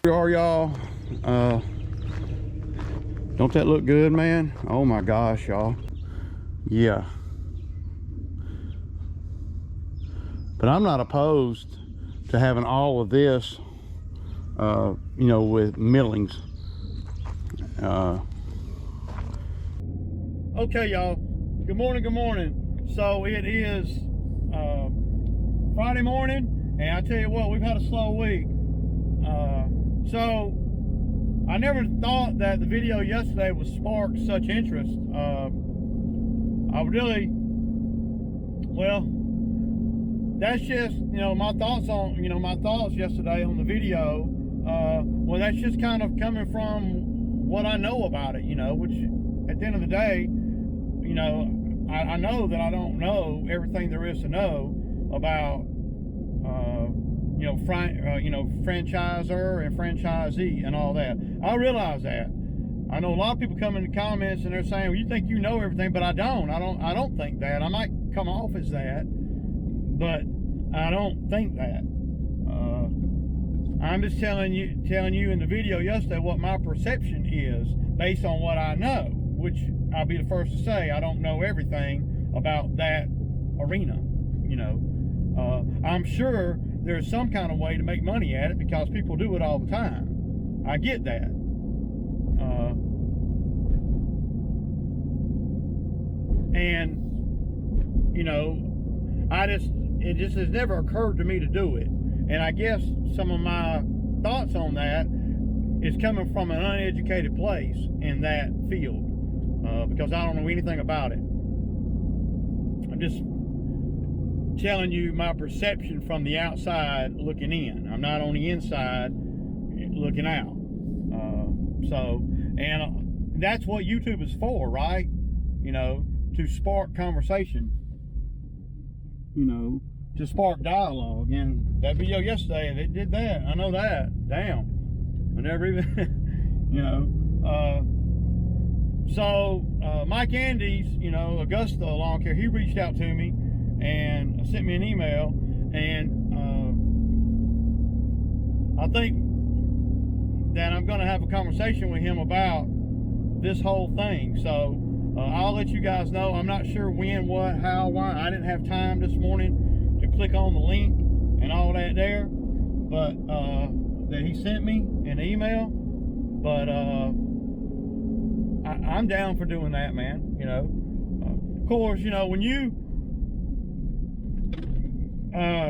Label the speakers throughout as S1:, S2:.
S1: Here are y'all. Don't that look good, man? Oh my gosh, y'all. Yeah. But I'm not opposed to having all of this, you know, with millings. Okay, y'all. Good morning, good morning. So it is Friday morning, and I tell you what, we've had a slow week. So I never thought that the video yesterday would spark such interest. I really, well, that's just, you know, my thoughts on, you know, my thoughts yesterday on the video. Well, that's just kind of coming from what I know about it, you know, which at the end of the day, you know, I know that I don't know everything there is to know about, you know, franchisor and franchisee and all that. I realize that. I know a lot of people come in the comments and they're saying, well, you think you know everything, but I don't. I don't think that. I might come off as that, but I don't think that. I'm just telling you in the video yesterday what my perception is based on what I know, which I'll be the first to say I don't know everything about that arena. You know, I'm sure there's some kind of way to make money at it because people do it all the time. I get that. And you know, it just has never occurred to me to do it. And I guess some of my thoughts on that is coming from an uneducated place in that field, because I don't know anything about it. I'm just telling you my perception from the outside looking in. I'm not on the inside looking out. And that's what YouTube is for, right? You know, to spark conversation, you know, to spark dialogue. And that video yesterday, it did that. I know that. Damn. I never even, you know. So Mike Andes, you know, Augusta Lawn Care, he reached out to me and sent me an email, and I think that I'm going to have a conversation with him about this whole thing. So I'll let you guys know. I'm not sure when, what, how, why. I didn't have time this morning to click on the link and all that there, but that he sent me an email. But I'm down for doing that, man. You know, of course, you know, when you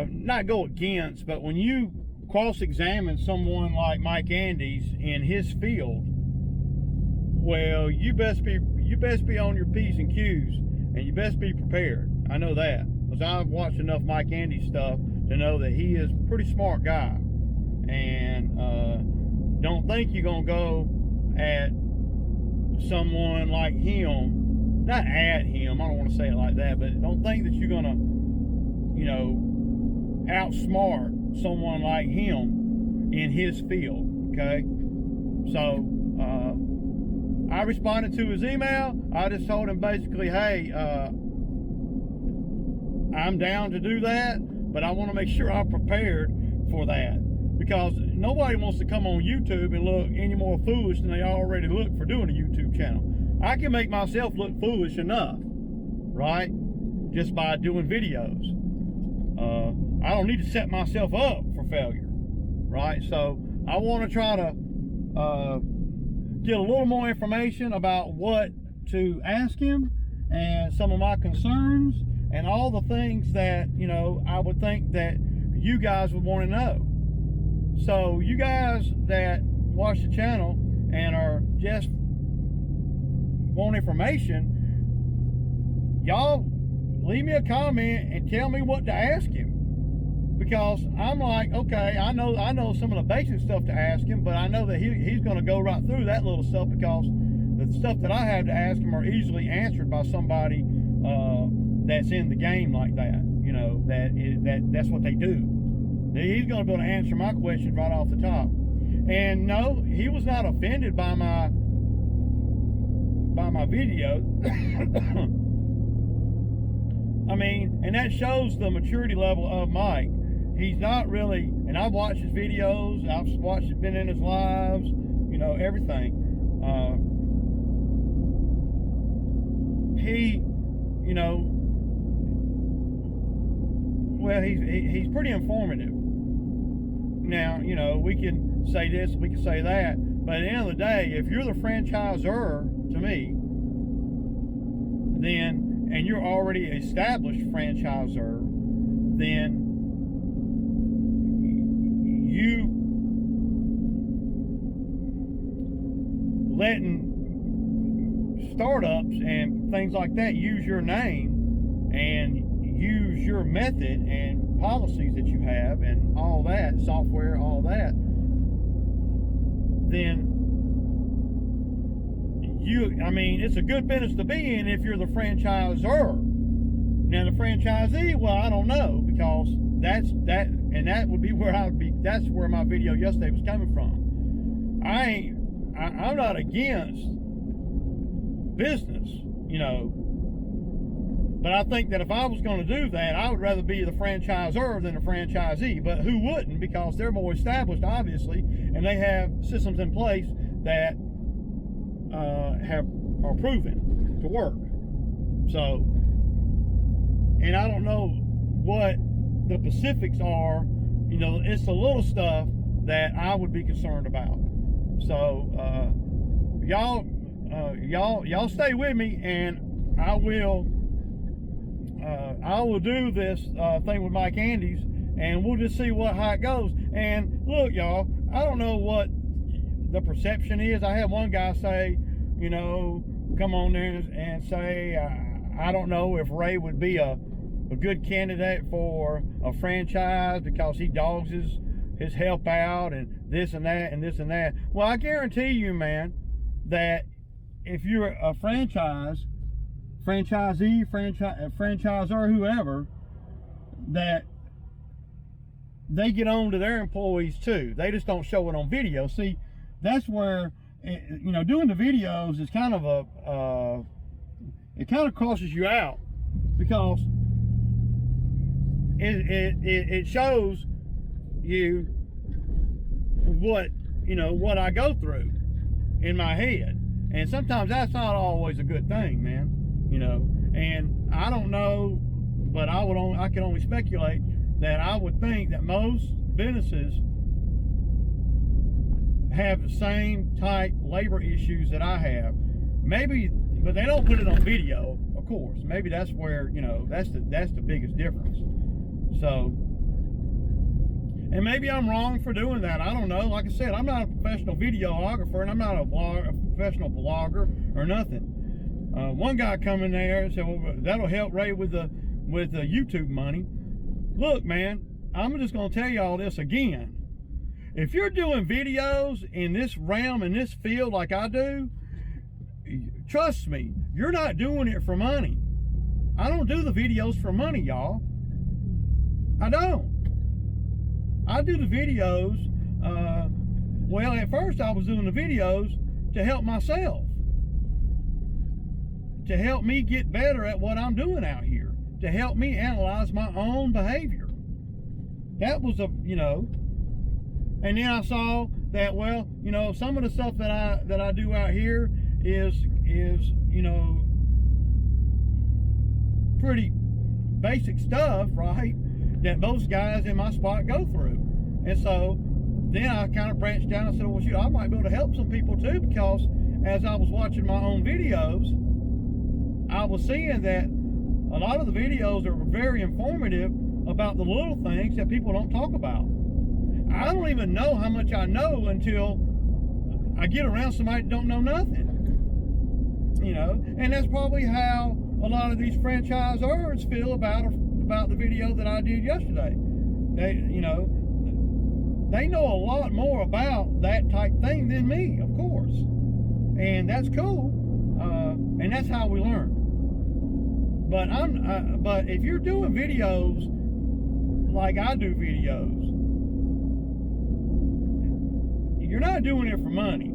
S1: not go against, but when you cross-examine someone like Mike Andes in his field, well, you best be on your P's and Q's, and you best be prepared. I know that, because I've watched enough Mike Andes stuff to know that he is a pretty smart guy. And don't think you're gonna go at someone like him, not at him, I don't want to say it like that, but don't think that you're gonna, you know, outsmart someone like him in his field. Okay, so I responded to his email. I just told him basically, hey, I'm down to do that, but I want to make sure I'm prepared for that, because nobody wants to come on YouTube and look any more foolish than they already look for doing a YouTube channel. I can make myself look foolish enough, right, just by doing videos. I don't need to set myself up for failure, right? So I want to try to get a little more information about what to ask him and some of my concerns and all the things that, you know, I would think that you guys would want to know. So you guys that watch the channel and are just want information, y'all leave me a comment and tell me what to ask him. Because I'm like, okay, I know some of the basic stuff to ask him, but I know that he's going to go right through that little stuff, because the stuff that I have to ask him are easily answered by somebody that's in the game like that. You know, that's what they do. He's going to be able to answer my questions right off the top. And no, he was not offended by my video. I mean, and that shows the maturity level of Mike. he's not really, and I've watched his videos, I've watched, been in his lives, you know, everything. He, you know, well, he's pretty informative. Now, you know, we can say this, we can say that, but at the end of the day, if you're the franchisor to me, then, and you're already an established franchisor, then you letting startups and things like that use your name and use your method and policies that you have and all that, software, all that, then I mean, it's a good business to be in if you're the franchisor. Now the franchisee, well, I don't know, because that would be where that's where my video yesterday was coming from. I'm not against business, you know, but I think that if I was going to do that, I would rather be the franchisor than the franchisee. But who wouldn't? Because they're more established, obviously, and they have systems in place that are proven to work. So, and I don't know what the specifics are. You know, it's the little stuff that I would be concerned about. So, y'all stay with me, and I will do this thing with Mike Andes, and we'll just see how it goes. And look, y'all, I don't know what the perception is. I had one guy say, you know, come on there and say, I don't know if Ray would be a good candidate for a franchise because he dogs his help out and this and that and this and that. Well, I guarantee you, man, that if you're a franchisee, franchisor, whoever, that they get on to their employees too. They just don't show it on video. See, that's where, you know, doing the videos is kind of it kind of crosses you out, because it shows you what I go through in my head, and sometimes that's not always a good thing, man. You know, and I don't know, but I can only speculate that I would think that most businesses have the same type labor issues that I have. Maybe, but they don't put it on video, of course. Maybe that's where, you know, that's the biggest difference. So, and maybe I'm wrong for doing that. I don't know. Like I said, I'm not a professional videographer, and I'm not a professional blogger or nothing. One guy come in there and said, well, that'll help Ray with the YouTube money. Look, man, I'm just going to tell you all this again. If you're doing videos in this realm, in this field like I do, trust me, you're not doing it for money. I don't do the videos for money, y'all. I don't. I do the videos, well, at first I was doing the videos to help myself, to help me get better at what I'm doing out here, to help me analyze my own behavior. That was you know, and then I saw that, well, you know, some of the stuff that I do out here is you know, pretty basic stuff, right, that most guys in my spot go through. And so then I kind of branched down and said, well, shoot, I might be able to help some people too, because as I was watching my own videos, I was seeing that a lot of the videos are very informative about the little things that people don't talk about. I don't even know how much I know until I get around somebody that don't know nothing. You know, and that's probably how a lot of these franchisors feel about the video that I did yesterday. They, you know, they know a lot more about that type thing than me, of course, and that's cool, and that's how we learn. But but if you're doing videos like I do videos, you're not doing it for money.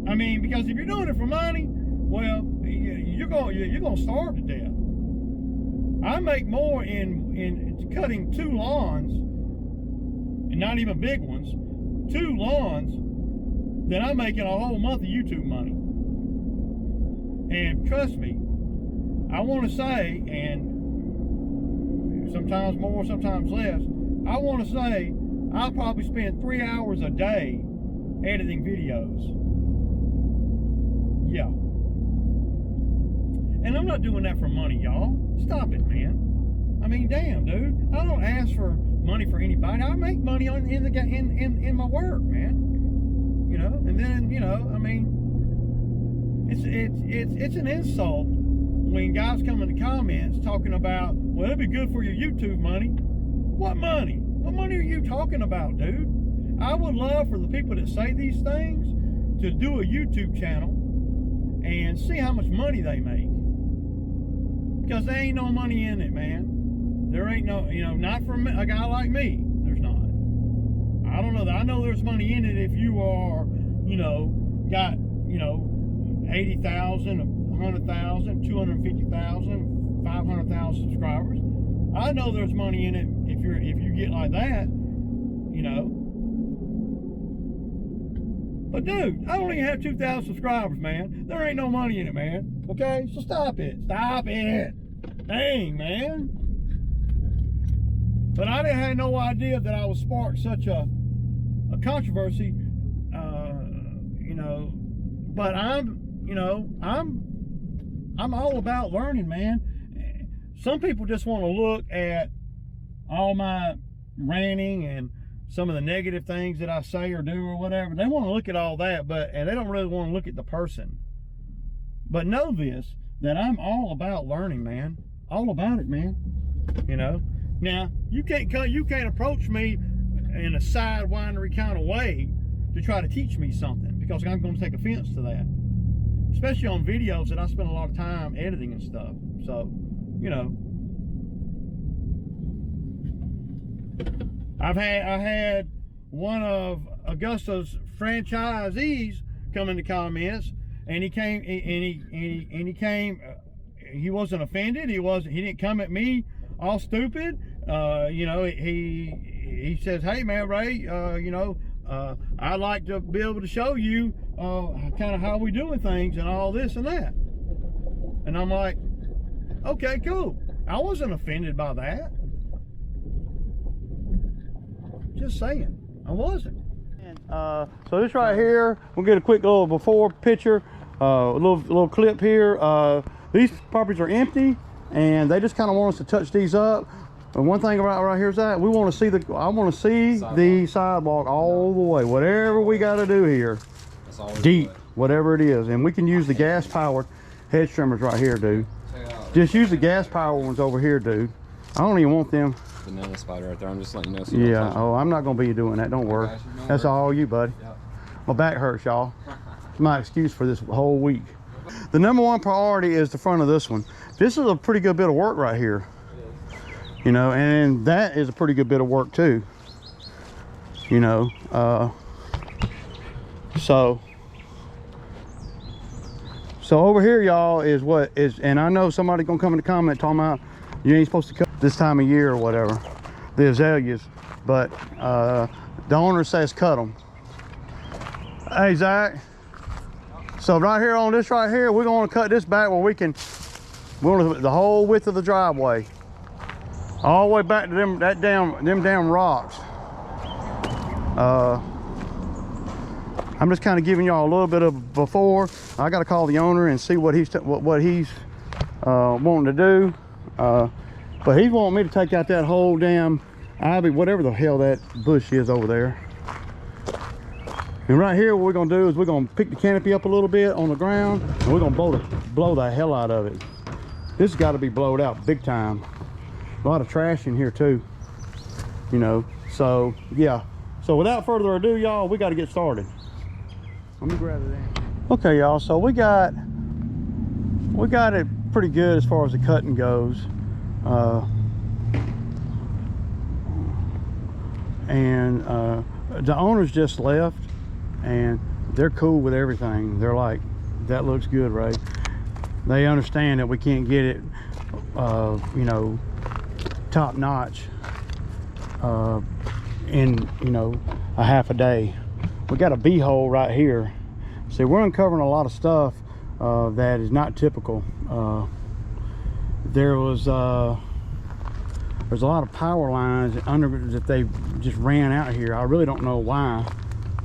S1: I mean, because if you're doing it for money, well, you're going to starve to death. I make more in cutting 2 lawns, and not even big ones, 2 lawns, than I'm making a whole month of YouTube money. And trust me, I want to say, and sometimes more, sometimes less, I want to say I probably spend 3 hours a day editing videos. Yeah. And I'm not doing that for money, y'all. Stop it, man. I mean, damn, dude. I don't ask for money for anybody. I make money in my work, man. You know, and then, you know, I mean, it's an insult when guys come in the comments talking about, well, it'd be good for your YouTube money. What money? What money are you talking about, dude? I would love for the people that say these things to do a YouTube channel and see how much money they make. Because there ain't no money in it, man. There ain't no, you know, not for a guy like me, there's not. I don't know. I know there's money in it if you are, you know, got, you know, 80,000, 100,000, 250,000, 500,000 subscribers. I know there's money in it if you get like that, you know. But dude, I only have 2,000 subscribers, man. There ain't no money in it, man. Okay, so stop it. Stop it. Dang, man. But I didn't have no idea that I would spark such a controversy, you know. But I'm all about learning, man. Some people just want to look at all my ranting and some of the negative things that I say or do or whatever. They want to look at all that, and they don't really want to look at the person. But know this, that I'm all about learning, man. All about it, man. You know. Now, you can't approach me in a sidewindery kind of way to try to teach me something, because I'm going to take offense to that. Especially on videos that I spend a lot of time editing and stuff. So, you know, I had one of Augusta's franchisees come in the comments, and he came he wasn't offended. He didn't come at me all stupid. You know, he says, hey man, Ray, you know, I'd like to be able to show you kind of how we doing things and all this and that. And I'm like, okay, cool. I wasn't offended by that. Just saying, I wasn't. So this right here, we'll get a quick little before picture, a little clip here. These properties are empty, and they just kind of want us to touch these up. And one thing about right here is that we want to see I want to see the sidewalk all the way. Whatever we got to do here, deep, whatever it is, and we can use the gas-powered hedge trimmers right here, dude. Just use the gas-powered ones over here, dude. I don't even want them.
S2: Vanilla spider right there. I'm just letting you know. So
S1: yeah. Oh, I'm not gonna be doing that. Don't worry. That's all you, buddy. Yep. My back hurts, y'all. My excuse for this whole week. The #1 priority is the front of this one. This is a pretty good bit of work right here. You know, and that is a pretty good bit of work too. You know, so over here, y'all, is what is, and I know somebody gonna come in the comment talking about you ain't supposed to cut this time of year or whatever, the azaleas, but the owner says cut them. Hey Zach, so right here on this right here, we're gonna cut this back where we want the whole width of the driveway, all the way back to them damn rocks. I'm just kind of giving y'all a little bit of before. I got to call the owner and see what he's wanting to do. But he's wanting me to take out that whole damn ivy, whatever the hell that bush is over there. And right here, what we're gonna do is we're gonna pick the canopy up a little bit on the ground, and we're gonna blow the hell out of it. This has got to be blowed out big time. A lot of trash in here too, you know. So yeah. So without further ado, y'all, we got to get started. Let me grab it in. Okay, y'all. So we got it pretty good as far as the cutting goes. The owners just left, and they're cool with everything. They're like, that looks good, right? They understand that we can't get it you know, top notch in, you know, a half a day. We got a bee hole right here. See, we're uncovering a lot of stuff that is not typical. There's a lot of power lines under that they just ran out here. I really don't know why.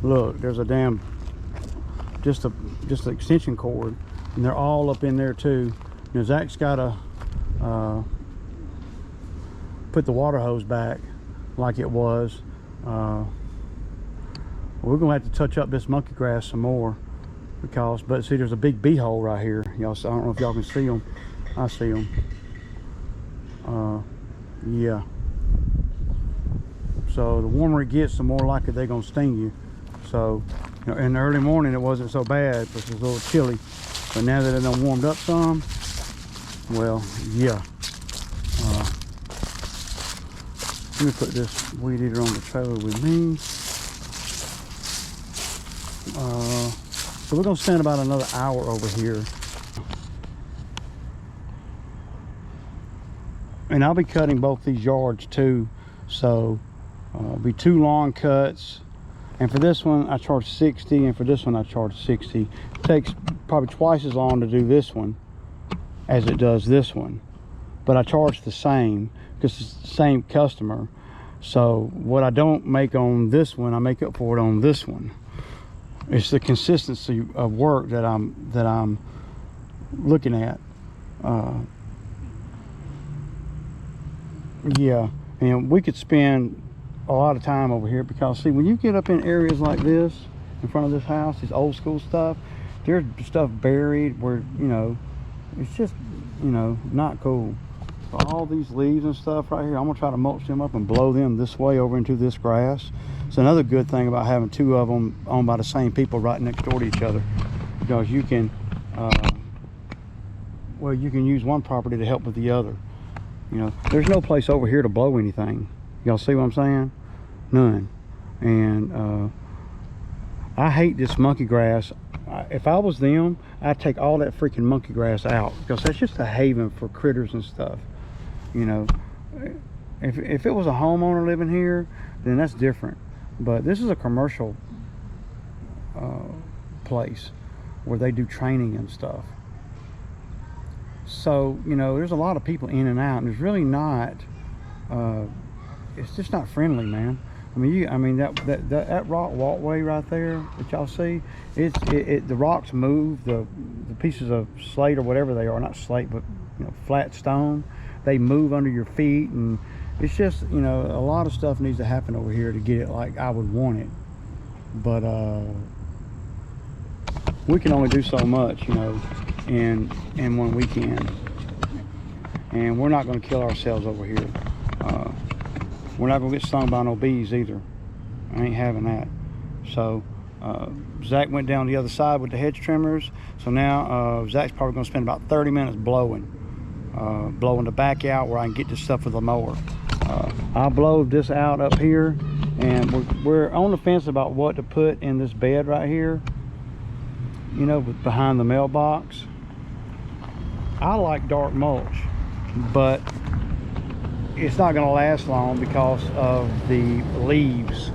S1: Look, there's a damn just an extension cord, and they're all up in there too. You know, Zach's got to put the water hose back like it was. We're gonna have to touch up this monkey grass some more, because, but see, there's a big bee hole right here. Y'all, I don't know if y'all can see them. I see them. Yeah. So the warmer it gets, the more likely they're gonna sting you. So, you know, in the early morning it wasn't so bad, but it was a little chilly. But now that it done warmed up some, well, yeah. Let me put this weed eater on the trailer with me. So we're gonna spend about another hour over here. And I'll be cutting both these yards too. So it'll be 2 lawn cuts. And for this one I charge 60, and for this one I charge 60. It takes probably twice as long to do this one as it does this one. But I charge the same because it's the same customer. So what I don't make on this one, I make up for it on this one. It's the consistency of work that I'm looking at. Yeah, and we could spend a lot of time over here, because see, when you get up in areas like this in front of this house, this old school stuff, there's stuff buried where, you know, it's just, you know, not cool. So all these leaves and stuff right here, I'm gonna try to mulch them up and blow them this way over into this grass. It's another good thing about having 2 of them owned by the same people right next door to each other, because you can well, you can use one property to help with the other. You know, there's no place over here to blow anything. Y'all see what I'm saying? None. And I hate this monkey grass. If I was them, I'd take all that freaking monkey grass out, because that's just a haven for critters and stuff. You know, if it was a homeowner living here, then that's different. But this is a commercial place where they do training and stuff. So, you know, there's a lot of people in and out, and there's really not, it's just not friendly, man. I mean, that rock walkway right there that y'all see, the rocks move, the pieces of slate or whatever they are, not slate, but, you know, flat stone, they move under your feet, and it's just, you know, a lot of stuff needs to happen over here to get it like I would want it. But we can only do so much, you know, in one weekend, and we're not going to kill ourselves over here. We're not going to get stung by no bees either. I ain't having that. So Zach went down the other side with the hedge trimmers, so now Zach's probably going to spend about 30 minutes blowing the back out where I can get this stuff with the mower. I'll blow this out up here, and we're on the fence about what to put in this bed right here, you know, behind the mailbox. I like dark mulch, but it's not going to last long because of the leaves.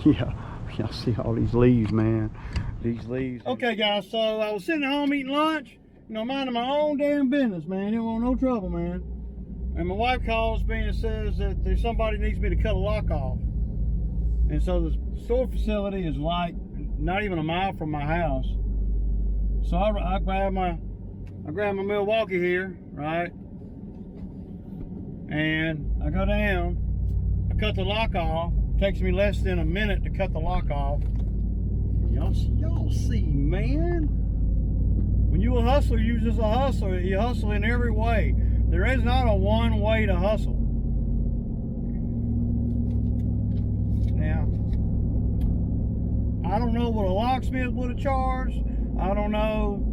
S1: Yeah, y'all see all these leaves, man. These leaves. Okay, guys, so I was sitting at home eating lunch, you know, minding my own damn business, man. Didn't want no trouble, man. And my wife calls me and says that there's somebody needs me to cut a lock off. And so the store facility is like not even a mile from my house. So I grab my Milwaukee here, right? And I go down, I cut the lock off. It takes me less than a minute to cut the lock off. Y'all see, man. When you a hustler, you just a hustler. You hustle in every way. There is not a one way to hustle. Now, I don't know what a locksmith would have charged. I don't know,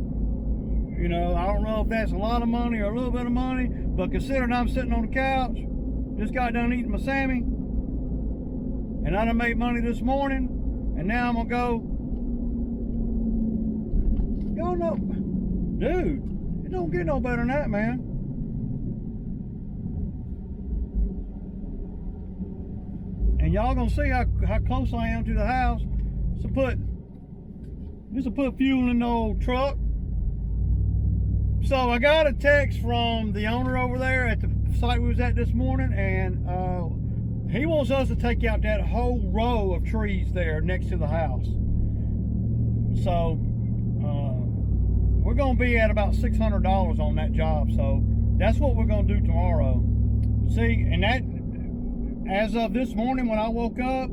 S1: you know, I don't know if that's a lot of money or a little bit of money, but considering I'm sitting on the couch, just got done eating my Sammy, and I done made money this morning, and now I'm gonna go no, dude, don't get no better than that, man. And y'all gonna see how close I am to the house. Just to put fuel in the old truck. So I got a text from the owner over there at the site we was at this morning, and he wants us to take out that whole row of trees there next to the house. So we're gonna be at about $600 on that job. So that's what we're gonna do tomorrow. See, and that, as of this morning when I woke up,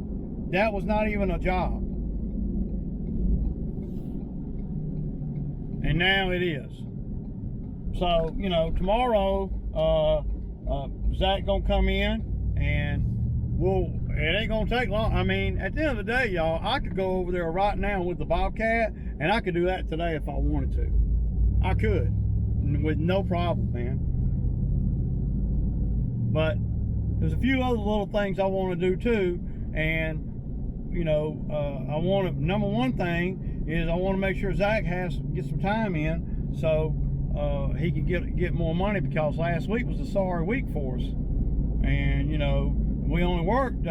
S1: that was not even a job. And now it is. So, you know, tomorrow, Zach gonna come in, and it ain't gonna take long. I mean, at the end of the day, y'all, I could go over there right now with the Bobcat, and I could do that today if I wanted to. I could, with no problem, man. But there's a few other little things I want to do too, and you know, number one thing is I want to make sure Zach get some time in, so he can get more money, because last week was a sorry week for us, and you know, we only worked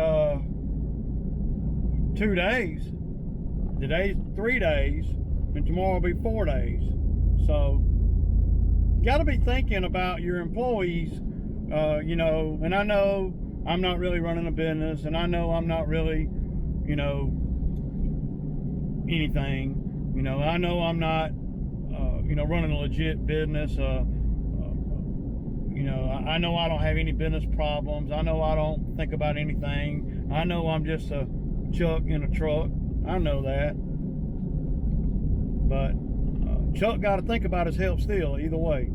S1: 2 days. Today's 3 days, and tomorrow will be 4 days. So got to be thinking about your employees, you know. And I know I'm not really running a business, and I know I'm not really, you know, anything, you know. I know I'm not you know, running a legit business. You know, I know I don't have any business problems. I know I don't think about anything. I know I'm just a Chuck in a truck. I know that. But Chuck got to think about his health still, either way.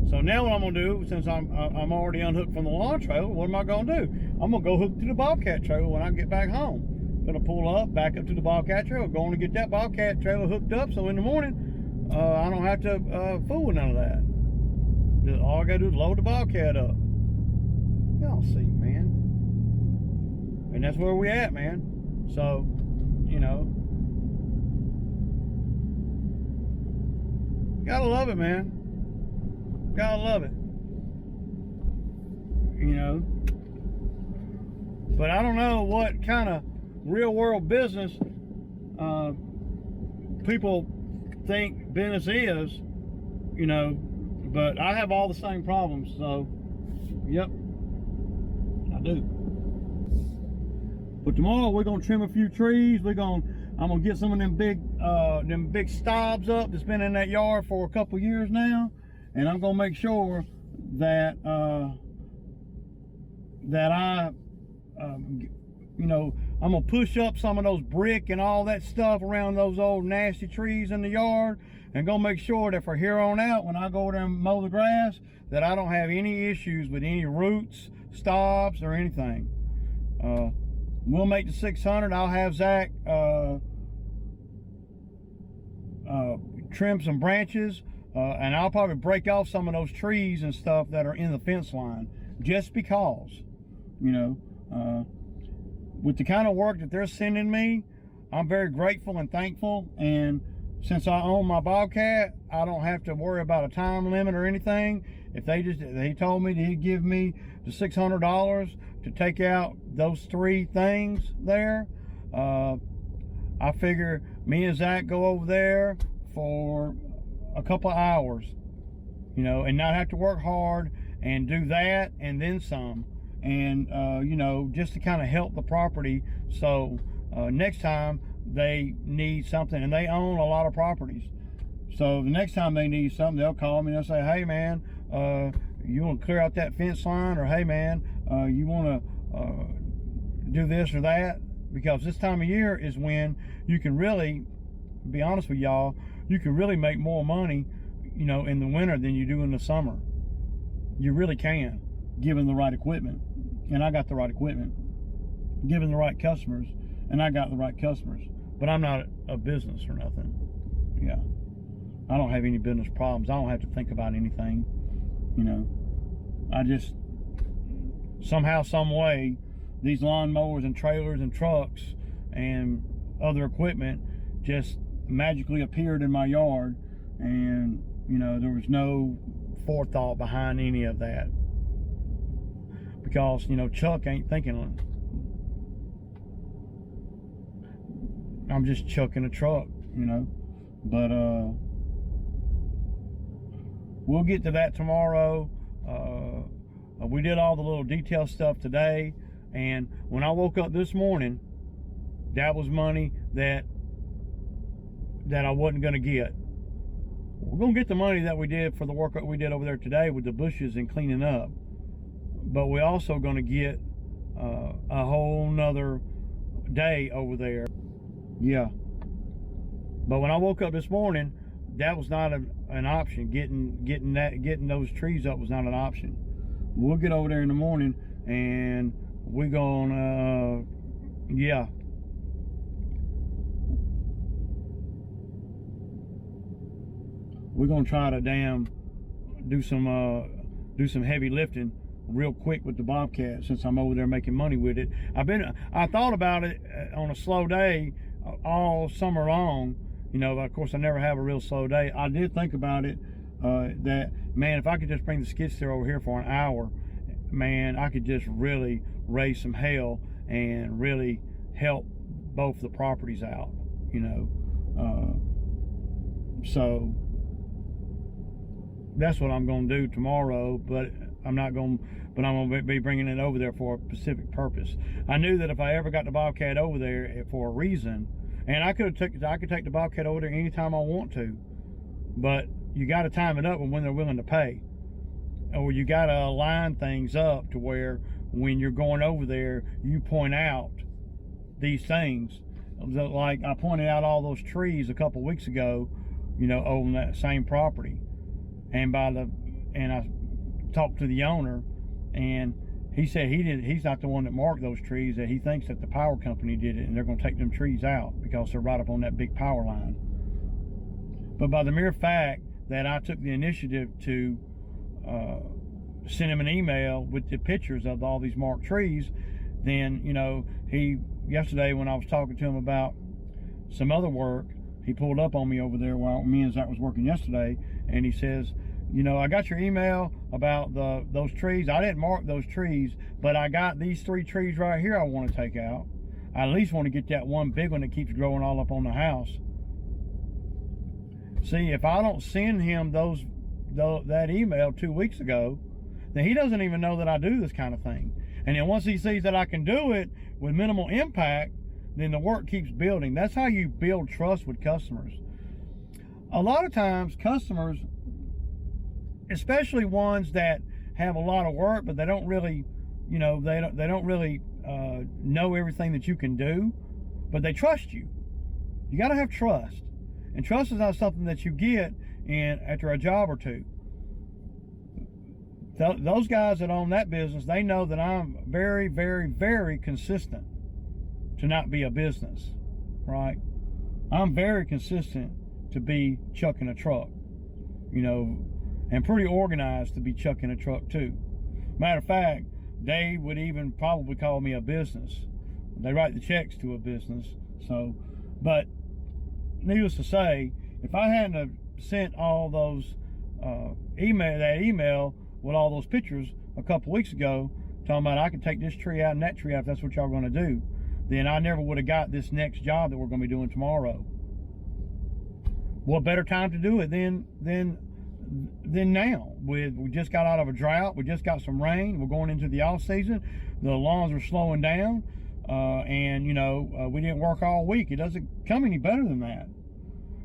S1: So now what I'm gonna do, since I'm already unhooked from the lawn trailer, what am I gonna do? I'm gonna go hook to the Bobcat trailer when I get back home. Gonna pull up, back up to the Bobcat trailer, going to get that Bobcat trailer hooked up, so in the morning I don't have to fool with none of that. All I gotta do is load the Bobcat up. Y'all see, man. And that's where we at, man. So, you know, gotta love it, man. Gotta love it. You know. But I don't know what kind of real world business people think business is, you know, but I have all the same problems, so yep, I do. But tomorrow we're gonna trim a few trees. I'm gonna get some of them big stobs up that's been in that yard for a couple years now, and I'm gonna make sure that you know, I'm gonna push up some of those brick and all that stuff around those old nasty trees in the yard, and gonna make sure that from here on out, when I go there and mow the grass, that I don't have any issues with any roots, stobs, or anything. We'll make the 600. I'll have Zach trim some branches, and I'll probably break off some of those trees and stuff that are in the fence line, just because, you know, with the kind of work that they're sending me, I'm very grateful and thankful. And since I own my Bobcat, I don't have to worry about a time limit or anything. If they told me that he'd give me the $600 to take out those 3 things there, I figure me and Zach go over there for a couple of hours, you know, and not have to work hard, and do that and then some. And you know, just to kind of help the property, so next time they need something, and they own a lot of properties, so the next time they need something, they'll call me and they'll say, hey man, you want to clear out that fence line, or hey man, you want to do this or that, because this time of year is when you can really, be honest with y'all, you can really make more money, you know, in the winter than you do in the summer. You really can, given the right equipment. And I got the right equipment, given the right customers, and I got the right customers. But I'm not a business or nothing. Yeah, I don't have any business problems. I don't have to think about anything, you know. I just, somehow, some way, these lawn mowers and trailers and trucks and other equipment just magically appeared in my yard, and You know, there was no forethought behind any of that, because, you know, Chuck ain't thinking, I'm just chucking a truck, you know. But we'll get to that tomorrow. We did all the little detail stuff today, and when I woke up this morning, that was money that I wasn't going to get. We're going to get the money that we did for the work that we did over there today with the bushes and cleaning up, but we're also going to get a whole nother day over there. Yeah. But when I woke up this morning, that was not an option. Getting those trees up was not an option. We'll get over there in the morning, and we're gonna yeah. We're gonna try to do some heavy lifting real quick with the Bobcat, since I'm over there making money with it. I thought about it on a slow day all summer long. You know, of course, I never have a real slow day. I did think about it, that, man, if I could just bring the skid steer over here for an hour, man, I could just really raise some hell and really help both the properties out, you know. So that's what I'm going to do tomorrow, but I'm going to be bringing it over there for a specific purpose. I knew that if I ever got the Bobcat over there for a reason, and I could take the Bobcat over there anytime I want to, but you got to time it up when they're willing to pay, or you got to align things up to where when you're going over there, you point out these things. Like I pointed out all those trees a couple weeks ago, you know, on that same property, and I talked to the owner, and he said he's not the one that marked those trees, that he thinks that the power company did it, and they're going to take them trees out because they're right up on that big power line. But by the mere fact that I took the initiative to send him an email with the pictures of all these marked trees, then, you know, yesterday when I was talking to him about some other work, he pulled up on me over there while me and Zach was working yesterday, and he says, you know, I got your email about those trees. I didn't mark those trees, but I got these 3 trees right here I want to take out. I at least want to get that one big one that keeps growing all up on the house. See, if I don't send him that email 2 weeks ago, then he doesn't even know that I do this kind of thing. And then once he sees that I can do it with minimal impact, then the work keeps building. That's how you build trust with customers. A lot of times customers, especially ones that have a lot of work, but they don't really, you know, they don't really know everything that you can do, but they trust you. You got to have trust, and trust is not something that you get after a job or two. Those guys that own that business, they know that I'm very, very, very consistent to not be a business, right? I'm very consistent to be chucking a truck, you know, and pretty organized to be chucking a truck too. Matter of fact, they would even probably call me a business. They write the checks to a business. So, but needless to say, if I hadn't have sent all those email with all those pictures a couple weeks ago, talking about I could take this tree out and that tree out, if that's what y'all going to do, then I never would have got this next job that we're going to be doing tomorrow. What better time to do it than now? We just got out of a drought. We just got some rain. We're going into the off season. The lawns are slowing down, and you know, we didn't work all week. It doesn't come any better than that.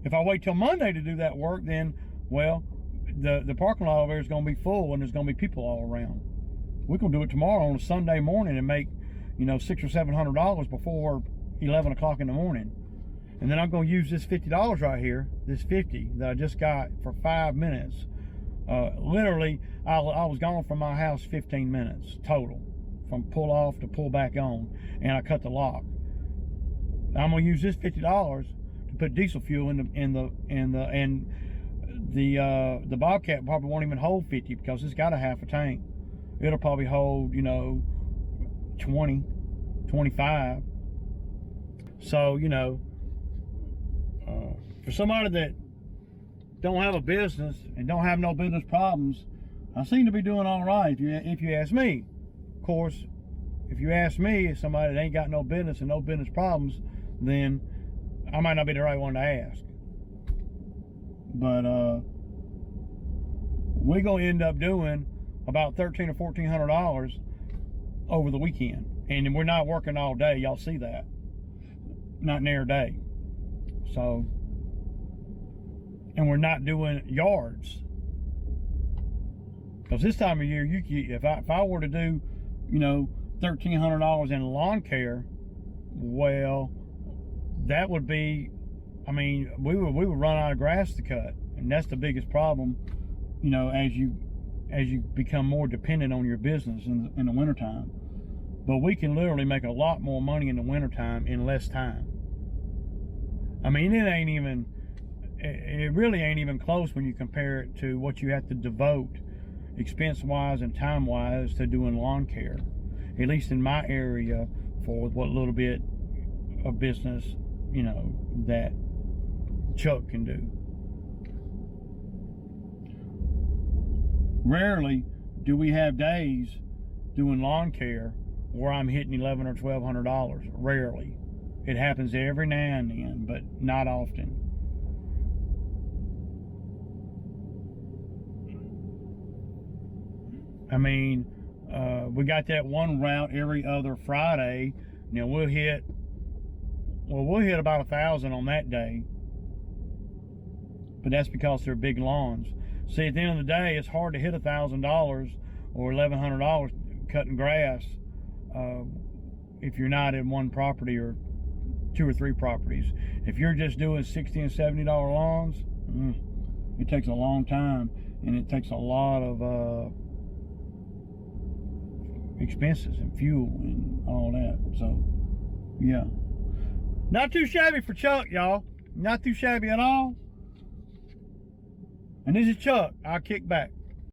S1: If I wait till Monday to do that work, then, well, the parking lot over there is going to be full, and there's going to be people all around. We're going to do it tomorrow on a Sunday morning and make, you know, $600 or $700 before 11 o'clock in the morning. And then I'm going to use this $50 right here, this 50 that I just got for 5 minutes. Literally, I was gone from my house 15 minutes total, from pull off to pull back on, and I cut the lock. I'm going to use this $50 to put diesel fuel in the Bobcat probably won't even hold 50 because it's got a half a tank. It'll probably hold, you know, 20, 25. So, you know, for somebody that don't have a business and don't have no business problems, I seem to be doing all right if you ask me. Of course, if you ask me, if somebody that ain't got no business and no business problems, then I might not be the right one to ask. But we're gonna end up doing about $1,300 or $1,400 over the weekend, and we're not working all day. Y'all see that? Not near a day. So, and we're not doing yards, because this time of year, if I were to do, you know, $1,300 in lawn care, well, that would be, I mean, we would run out of grass to cut, and that's the biggest problem, you know, as you become more dependent on your business in the wintertime. But we can literally make a lot more money in the wintertime in less time. I mean, it really ain't even close when you compare it to what you have to devote expense-wise and time-wise to doing lawn care, at least in my area, for what little bit of business, you know, that Chuck can do. Rarely do we have days doing lawn care where I'm hitting $1,100 or $1,200. Rarely. It happens every now and then, but not often. I mean, we got that one route every other Friday. You know, we'll hit about 1,000 on that day, but that's because they're big lawns. See, at the end of the day, it's hard to hit $1,000 or $1,100 cutting grass if you're not in one property or 2 or 3 properties. If you're just doing $60 and $70 lawns, it takes a long time, and it takes a lot of expenses and fuel and all that. So, yeah, not too shabby for Chuck, y'all. Not too shabby at all. And this is Chuck. I'll kick back.